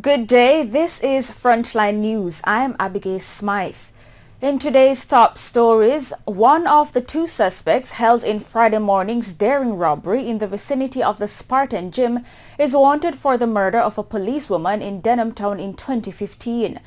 Good day, this is Frontline News. I'm Abigail Smythe. In today's top stories, one of the two suspects held in Friday morning's daring robbery in the vicinity of the Spartan Gym is wanted for the murder of a policewoman in Denham Town in 2015.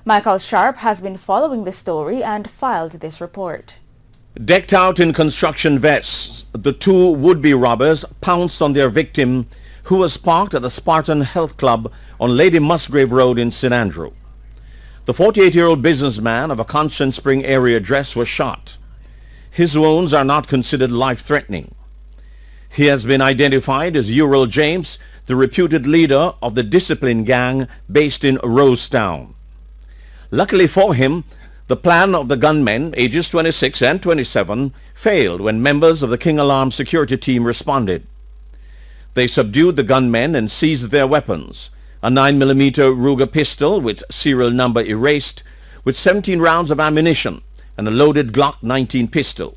Michael Sharp has been following the story and filed this report. Decked out in construction vests, the two would-be robbers pounced on their victim, who was parked at the Spartan Health Club on Lady Musgrave Road in St. Andrew. The 48-year-old businessman of a Conscience Spring area address was shot. His wounds are not considered life-threatening. He has been identified as Ural James, the reputed leader of the discipline gang based in Rosetown. Luckily for him, the plan of the gunmen, ages 26 and 27, failed when members of the King Alarm security team responded. They subdued the gunmen and seized their weapons, a 9mm Ruger pistol with serial number erased, with 17 rounds of ammunition, and a loaded Glock 19 pistol.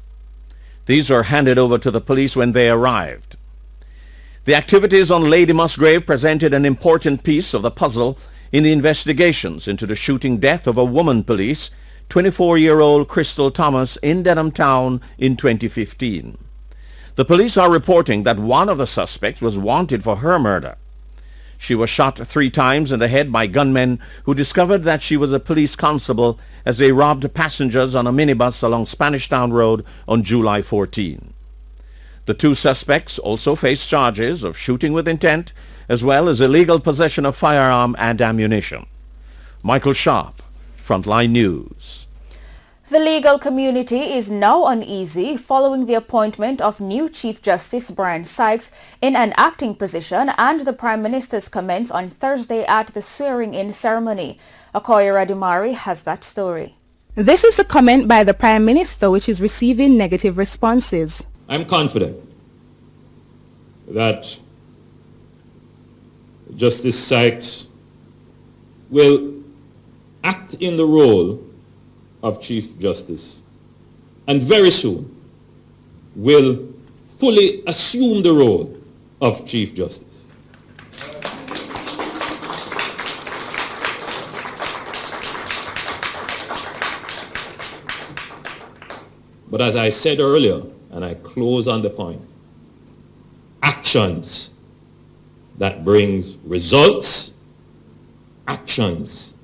These were handed over to the police when they arrived. The activities on Lady Musgrave presented an important piece of the puzzle in the investigations into the shooting death of a woman police, 24-year-old Crystal Thomas, in Denham Town in 2015. The police are reporting that one of the suspects was wanted for her murder. She was shot 3 times in the head by gunmen who discovered that she was a police constable as they robbed passengers on a minibus along Spanish Town Road on July 14. The 2 suspects also face charges of shooting with intent as well as illegal possession of firearm and ammunition. Michael Sharp, Frontline News. The legal community is now uneasy following the appointment of new Chief Justice Brian Sykes in an acting position and the Prime Minister's comments on Thursday at the swearing-in ceremony. Okoye Radimari has that story. This is a comment by the Prime Minister which is receiving negative responses. I'm confident that Justice Sykes will act in the role of Chief Justice and very soon will fully assume the role of Chief Justice. But as I said earlier, and I close on the point, actions that brings results, actions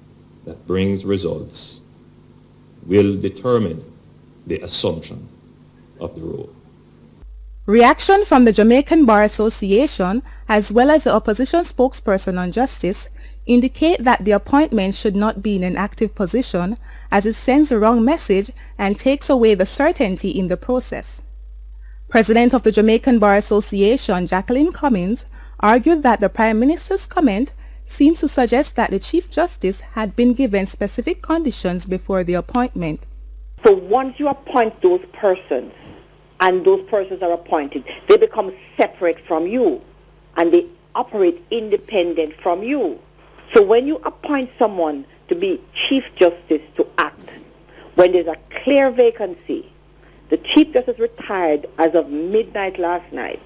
that brings results will determine the assumption of the role. Reaction from the Jamaican Bar Association as well as the opposition spokesperson on justice indicate that the appointment should not be in an active position as it sends the wrong message and takes away the certainty in the process. President of the Jamaican Bar Association, Jacqueline Cummins, argued that the Prime Minister's comment seems to suggest that the Chief Justice had been given specific conditions before the appointment. So once you appoint those persons, and those persons are appointed, they become separate from you, and they operate independent from you. So when you appoint someone to be Chief Justice to act, when there's a clear vacancy, the Chief Justice retired as of midnight last night,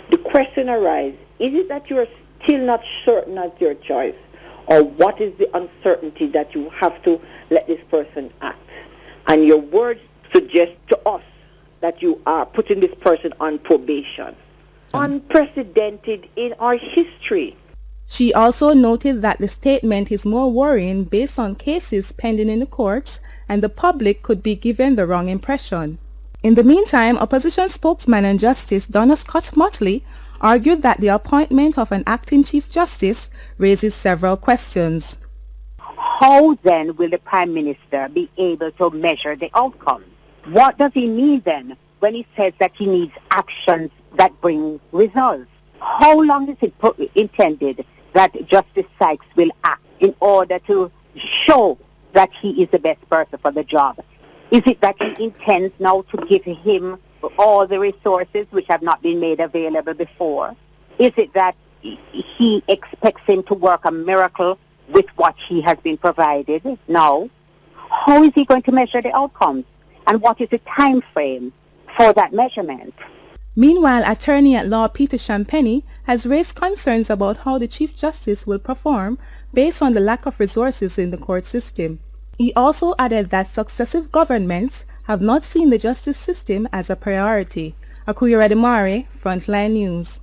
the question arises, is it that you are still not certain as your choice, or what is the uncertainty that you have to let this person act? And your words suggest to us that you are putting this person on probation. Unprecedented in our history. She also noted that the statement is more worrying based on cases pending in the courts and the public could be given the wrong impression. In the meantime, opposition spokesman on justice Donna Scott Motley argued that the appointment of an acting Chief Justice raises several questions. How then will the Prime Minister be able to measure the outcome? What does he mean then when he says that he needs actions that bring results? How long is it intended that Justice Sykes will act in order to show that he is the best person for the job? Is it that he intends now to give him all the resources which have not been made available before? Is it that he expects him to work a miracle with what he has been provided? No. How is he going to measure the outcomes? And what is the time frame for that measurement? Meanwhile, attorney at law Peter Champagny has raised concerns about how the Chief Justice will perform based on the lack of resources in the court system. He also added that successive governments have not seen the justice system as a priority. Akuya Radimare, Frontline News.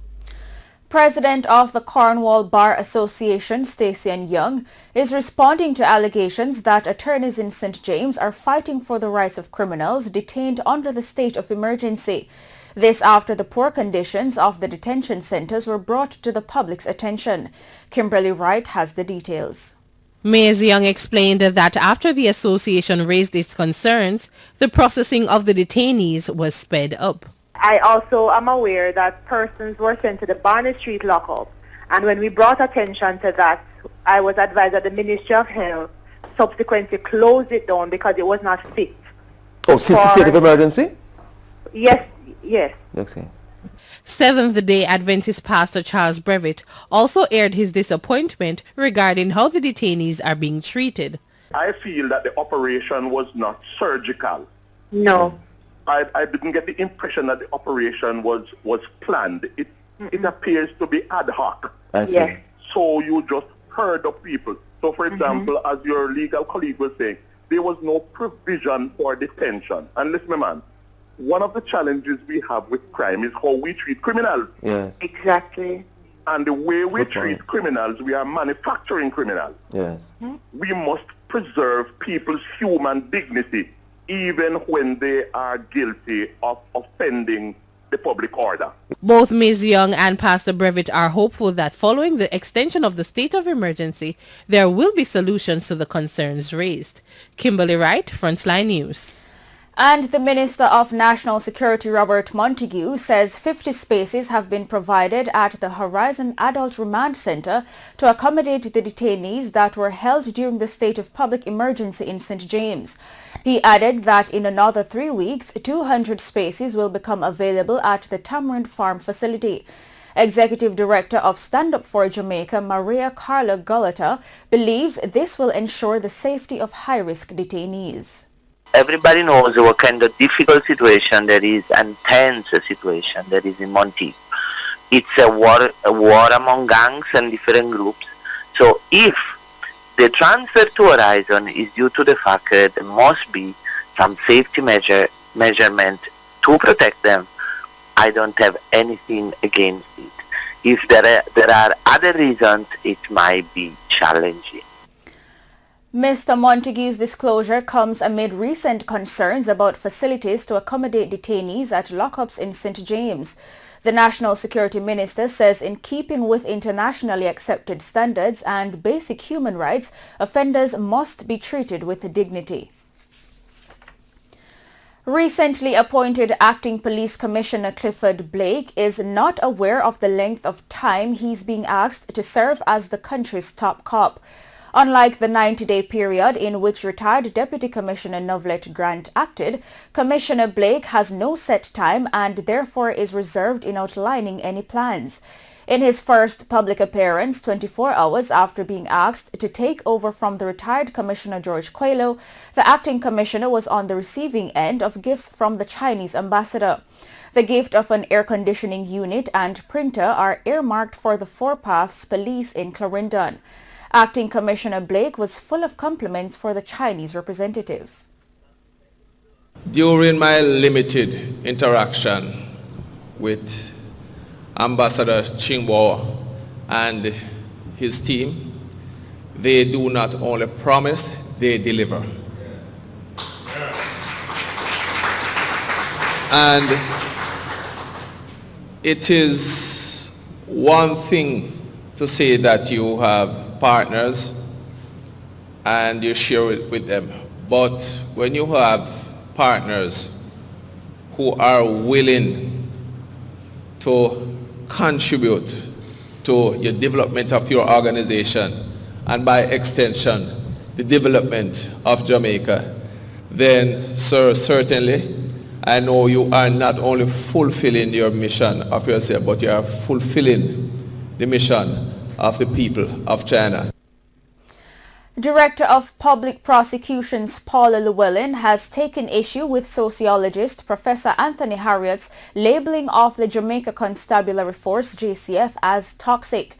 President of the Cornwall Bar Association, Stacey Young, is responding to allegations that attorneys in St. James are fighting for the rights of criminals detained under the state of emergency. This after the poor conditions of the detention centers were brought to the public's attention. Kimberly Wright has the details. Ms. Young explained that after the association raised its concerns, the processing of the detainees was sped up. I also am aware that persons were sent to the Barney Street lockup, and when we brought attention to that, I was advised that the Ministry of Health subsequently closed it down because it was not fit. Oh, since the state of emergency? Yes. Okay. Seventh-day Adventist pastor Charles Brevitt also aired his disappointment regarding how the detainees are being treated. I feel that the operation was not surgical. No. I didn't get the impression that the operation was planned. It appears to be ad hoc. I see. Yes. So you just heard of people. So for example, as your legal colleague was saying, there was no provision for detention. And listen, man, one of the challenges we have with crime is how we treat criminals. Yes. Exactly. And the way we Good treat point. criminals, we are manufacturing criminals. Yes. We must preserve people's human dignity even when they are guilty of offending the public order. Both Ms. Young and Pastor Brevitt are hopeful that following the extension of the state of emergency, there will be solutions to the concerns raised. Kimberly Wright, Frontline News. And the Minister of National Security, Robert Montague, says 50 spaces have been provided at the Horizon Adult Remand Center to accommodate the detainees that were held during the state of public emergency in St. James. He added that in another 3 weeks, 200 spaces will become available at the Tamarind Farm facility. Executive Director of Stand Up for Jamaica, Maria Carla Gullata, believes this will ensure the safety of high-risk detainees. Everybody knows what kind of difficult situation there is and tense situation there is in Monteith. It's a war among gangs and different groups. So if the transfer to Horizon is due to the fact that there must be some safety measurement to protect them, I don't have anything against it. If there are other reasons, it might be challenging. Mr. Montague's disclosure comes amid recent concerns about facilities to accommodate detainees at lockups in St. James. The National Security Minister says in keeping with internationally accepted standards and basic human rights, offenders must be treated with dignity. Recently appointed Acting Police Commissioner Clifford Blake is not aware of the length of time he's being asked to serve as the country's top cop. Unlike the 90-day period in which retired Deputy Commissioner Novlet Grant acted, Commissioner Blake has no set time and therefore is reserved in outlining any plans. In his first public appearance 24 hours after being asked to take over from the retired Commissioner George Quaylo, the acting commissioner was on the receiving end of gifts from the Chinese ambassador. The gift of an air conditioning unit and printer are earmarked for the Four Paths Police in Clarendon. Acting Commissioner Blake was full of compliments for the Chinese representative. During my limited interaction with Ambassador Chingbo and his team, they do not only promise, they deliver. And it is one thing to say that you have partners and you share it with them. But when you have partners who are willing to contribute to your development of your organization and by extension the development of Jamaica, then sir, certainly I know you are not only fulfilling your mission of yourself, but you are fulfilling the mission of the people of China. Director of Public Prosecutions Paula Llewellyn has taken issue with sociologist Professor Anthony Harriot's labeling of the Jamaica Constabulary Force JCF as toxic.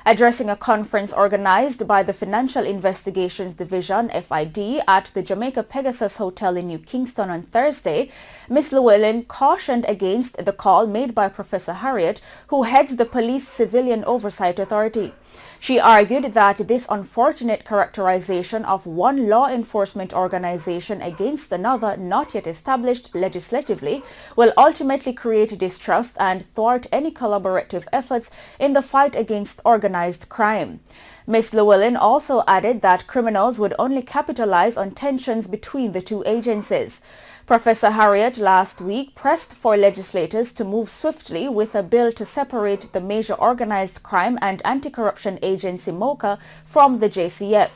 Addressing a conference organized by the Financial Investigations Division, FID, at the Jamaica Pegasus Hotel in New Kingston on Thursday, Ms. Llewellyn cautioned against the call made by Professor Harriet, who heads the Police Civilian Oversight Authority. She argued that this unfortunate characterization of one law enforcement organization against another not yet established legislatively will ultimately create distrust and thwart any collaborative efforts in the fight against organized crime. Ms. Llewellyn also added that criminals would only capitalize on tensions between the two agencies. Professor Harriet last week pressed for legislators to move swiftly with a bill to separate the major organized crime and anti-corruption agency MOCA from the JCF.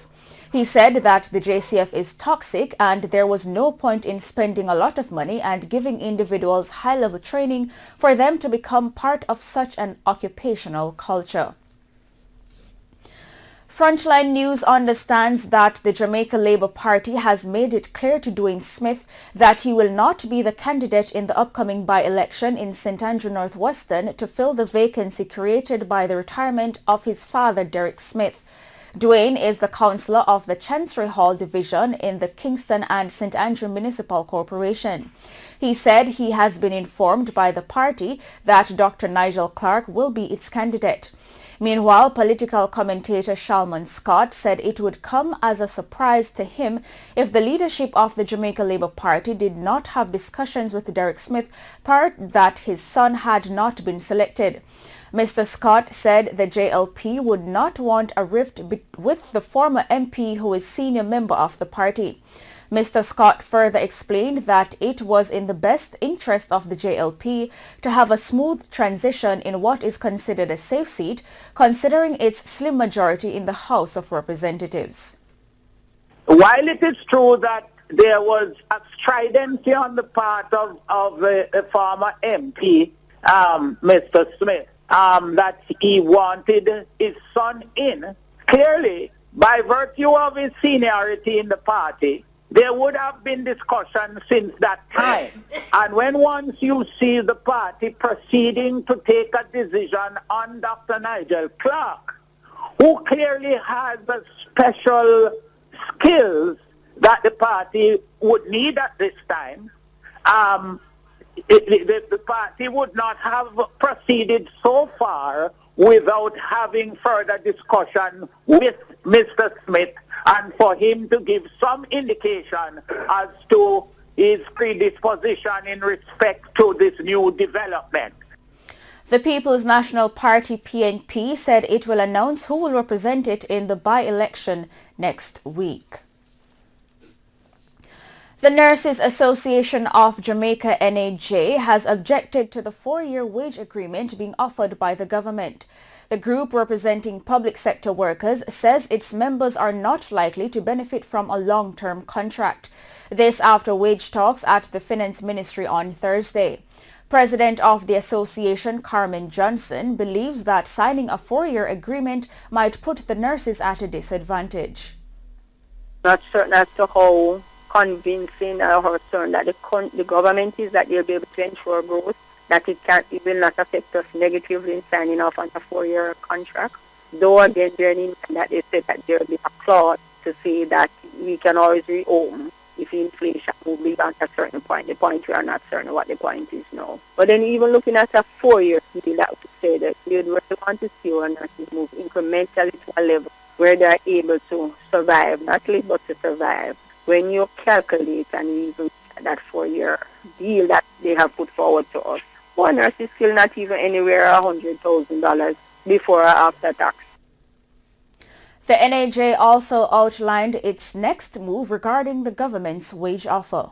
He said that the JCF is toxic and there was no point in spending a lot of money and giving individuals high-level training for them to become part of such an occupational culture. Frontline News understands that the Jamaica Labour Party has made it clear to Dwayne Smith that he will not be the candidate in the upcoming by-election in St. Andrew Northwestern to fill the vacancy created by the retirement of his father, Derek Smith. Dwayne is the councillor of the Chancery Hall Division in the Kingston and St. Andrew Municipal Corporation. He said he has been informed by the party that Dr. Nigel Clark will be its candidate. Meanwhile, political commentator Shalman Scott said it would come as a surprise to him if the leadership of the Jamaica Labour Party did not have discussions with Derek Smith prior that his son had not been selected. Mr. Scott said the JLP would not want a rift with the former MP who is senior member of the party. Mr. Scott further explained that it was in the best interest of the JLP to have a smooth transition in what is considered a safe seat, considering its slim majority in the House of Representatives. While it is true that there was a stridency on the part of the former MP, Mr. Smith, that he wanted his son in, clearly, by virtue of his seniority in the party, there would have been discussion since that time. And when once you see the party proceeding to take a decision on Dr. Nigel Clark, who clearly has the special skills that the party would need at this time, the party would not have proceeded so far without having further discussion with Mr. Smith and for him to give some indication as to his predisposition in respect to this new development. The People's National Party PNP said it will announce who will represent it in the by-election next week. The Nurses Association of Jamaica, NAJ, has objected to the 4-year wage agreement being offered by the government. The group representing public sector workers says its members are not likely to benefit from a long-term contract. This after wage talks at the Finance Ministry on Thursday. President of the association, Carmen Johnson, believes that signing a 4-year agreement might put the nurses at a disadvantage. Not certain as to how convincing or certain that the government is that they'll be able to ensure growth, that it will not affect us negatively in signing off on a 4-year contract. Though again, that they said that there will be a clause to say that we can always reopen if inflation will be at a certain point. The point we are not certain what the point is now. But then even looking at a 4-year deal, that would say that we would really want to see our nurses move incrementally to a level where they are able to survive, not live but to survive. When you calculate and even that 4-year deal that they have put forward to us, one nurse is still not even anywhere $100,000 before or after tax. The NAJ also outlined its next move regarding the government's wage offer.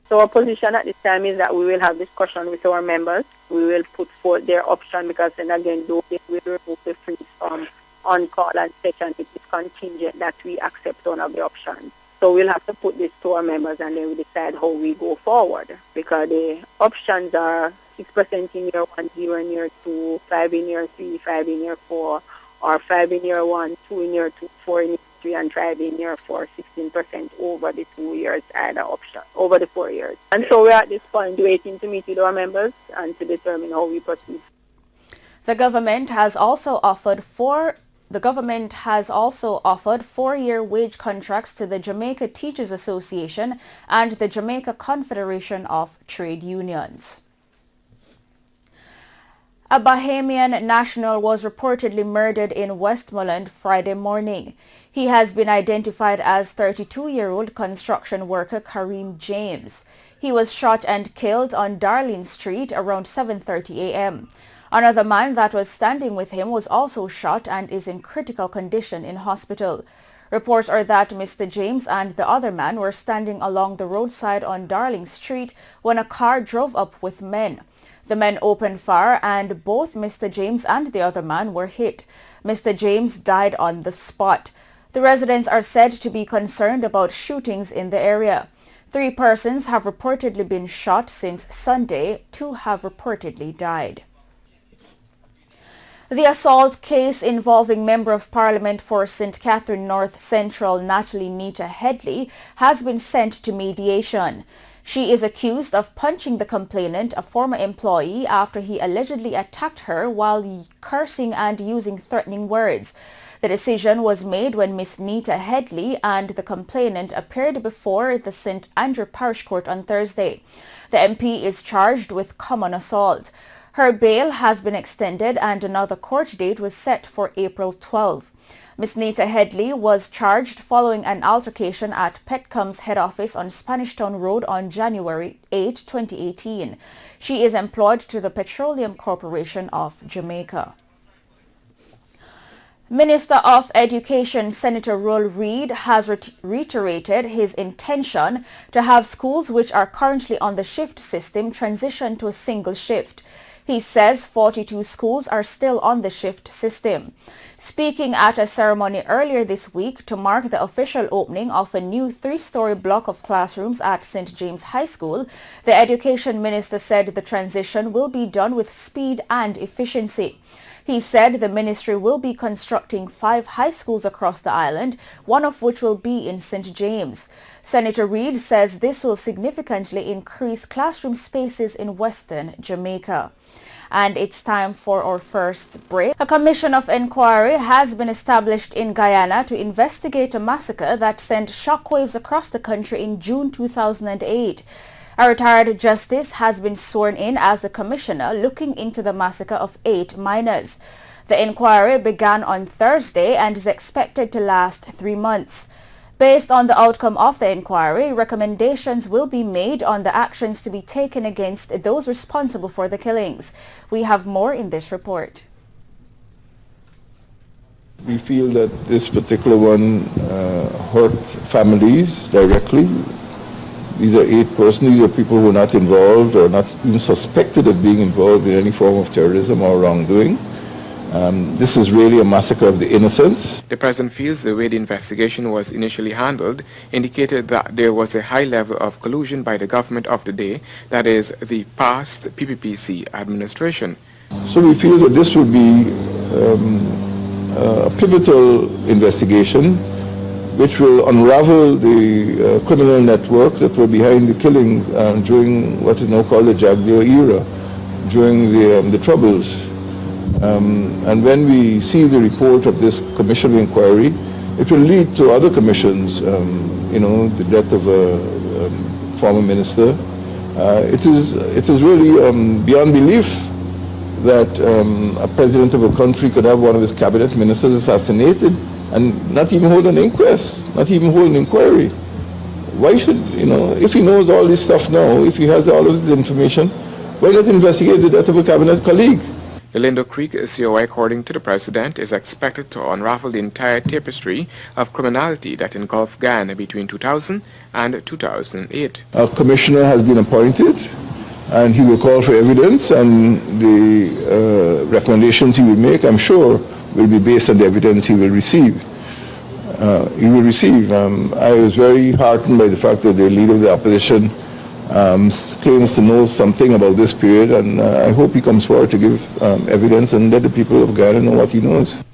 So our position at this time is that we will have discussion with our members. We will put forth their option because then again, though they will remove the freeze from on-call and session, it is contingent that we accept one of the options. So we'll have to put this to our members and then we decide how we go forward, because the options are 6% in year 1, 0 in year 2, 5 in year 3, 5 in year 4, or 5 in year 1, 2 in year 2, 4 in year 3, and 5 in year 4, 16% over the 2 years either option, over the 4 years. And so we're at this point waiting to meet with our members and to determine how we proceed. The government has also offered 4-year wage contracts to the Jamaica Teachers Association and the Jamaica Confederation of Trade Unions. A Bahamian national was reportedly murdered in Westmoreland Friday morning. He has been identified as 32-year-old construction worker Kareem James. He was shot and killed on Darlene Street around 7:30 a.m. Another man that was standing with him was also shot and is in critical condition in hospital. Reports are that Mr. James and the other man were standing along the roadside on Darling Street when a car drove up with men. The men opened fire and both Mr. James and the other man were hit. Mr. James died on the spot. The residents are said to be concerned about shootings in the area. 3 persons have reportedly been shot since Sunday. 2 have reportedly died. The assault case involving Member of Parliament for St. Catherine North Central Natalie Nita Headley has been sent to mediation. She is accused of punching the complainant, a former employee, after he allegedly attacked her while cursing and using threatening words. The decision was made when Miss Nita Headley and the complainant appeared before the St. Andrew Parish Court on Thursday. The MP is charged with common assault. Her bail has been extended and another court date was set for April 12. Miss Nita Headley was charged following an altercation at Petcom's head office on Spanish Town Road on January 8, 2018. She is employed to the Petroleum Corporation of Jamaica. Minister of Education Senator Roll Reid has reiterated his intention to have schools which are currently on the shift system transition to a single shift. He says 42 schools are still on the shift system. Speaking at a ceremony earlier this week to mark the official opening of a new 3-story block of classrooms at St. James High School, the Education Minister said the transition will be done with speed and efficiency. He said the ministry will be constructing 5 high schools across the island, one of which will be in St. James. Senator Reid says this will significantly increase classroom spaces in Western Jamaica. And it's time for our first break. A commission of inquiry has been established in Guyana to investigate a massacre that sent shockwaves across the country in June 2008. A retired justice has been sworn in as the commissioner looking into the massacre of 8 miners. The inquiry began on Thursday and is expected to last 3 months. Based on the outcome of the inquiry, recommendations will be made on the actions to be taken against those responsible for the killings. We have more in this report. We feel that this particular one hurt families directly. These are 8 persons. These are people who are not involved or not even suspected of being involved in any form of terrorism or wrongdoing. This is really a massacre of the innocents. The President feels the way the investigation was initially handled indicated that there was a high level of collusion by the government of the day, that is, the past PPPC administration. So we feel that this will be a pivotal investigation which will unravel the criminal networks that were behind the killings during what is now called the Jagdeo era, during the Troubles. And when we see the report of this commission of inquiry, it will lead to other commissions, the death of a former minister. It is really beyond belief that a president of a country could have one of his cabinet ministers assassinated and not even hold an inquest, not even hold an inquiry. Why should, if he knows all this stuff now, if he has all of this information, why not investigate the death of a cabinet colleague? The Lindo Creek COI, according to the President, is expected to unravel the entire tapestry of criminality that engulfed Guyana between 2000 and 2008. A commissioner has been appointed and he will call for evidence, and the recommendations he will make, I'm sure, will be based on the evidence he will receive. I was very heartened by the fact that the leader of the opposition claims to know something about this period, and I hope he comes forward to give evidence and let the people of Guyana know what he knows.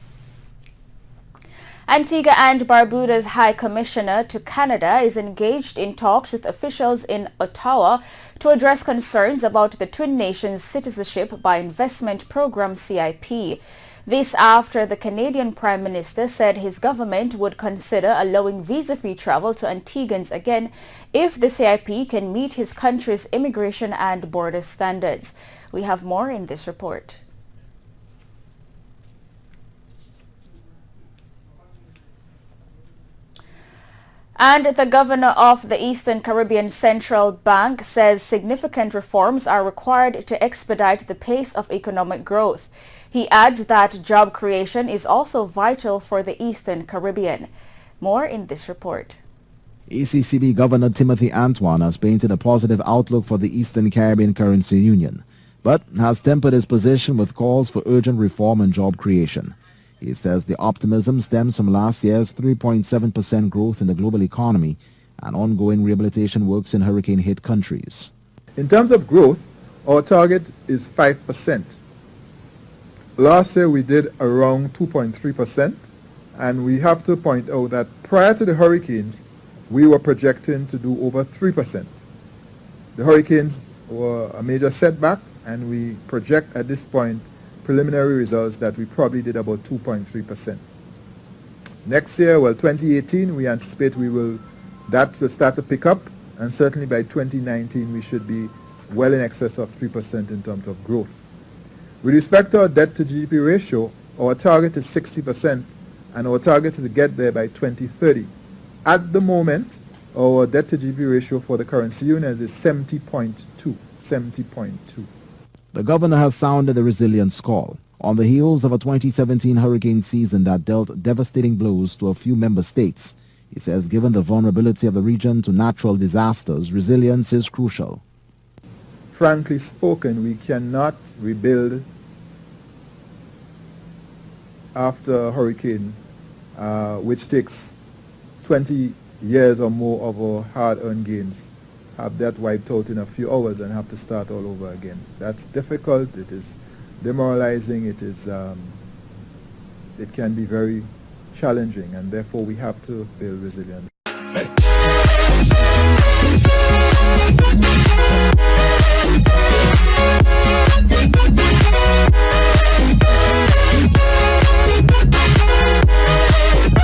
Antigua and Barbuda's High Commissioner to Canada is engaged in talks with officials in Ottawa to address concerns about the twin nations' citizenship by investment program CIP. This after the Canadian Prime Minister said his government would consider allowing visa-free travel to Antiguans again if the CIP can meet his country's immigration and border standards. We have more in this report. And the governor of the Eastern Caribbean Central Bank says significant reforms are required to expedite the pace of economic growth. He adds that job creation is also vital for the Eastern Caribbean. More in this report. ECCB Governor Timothy Antoine has painted a positive outlook for the Eastern Caribbean Currency Union, but has tempered his position with calls for urgent reform and job creation. He says the optimism stems from last year's 3.7% growth in the global economy and ongoing rehabilitation works in hurricane-hit countries. In terms of growth, our target is 5%. Last year we did around 2.3%, and we have to point out that prior to the hurricanes, we were projecting to do over 3%. The hurricanes were a major setback, and we project at this point preliminary results that we probably did about 2.3%. Next year, well, 2018, we anticipate that will start to pick up, and certainly by 2019 we should be well in excess of 3% in terms of growth. With respect to our debt to GDP ratio, our target is 60%, and our target is to get there by 2030. At the moment, our debt to GDP ratio for the currency union is 70.2. The governor has sounded the resilience call on the heels of a 2017 hurricane season that dealt devastating blows to a few member states. He says given the vulnerability of the region to natural disasters, resilience is crucial. Frankly spoken, we cannot rebuild after a hurricane, which takes 20 years or more of our hard-earned gains, have that wiped out in a few hours and have to start all over again. That's difficult, it is demoralizing, it can be very challenging, and therefore we have to build resilience.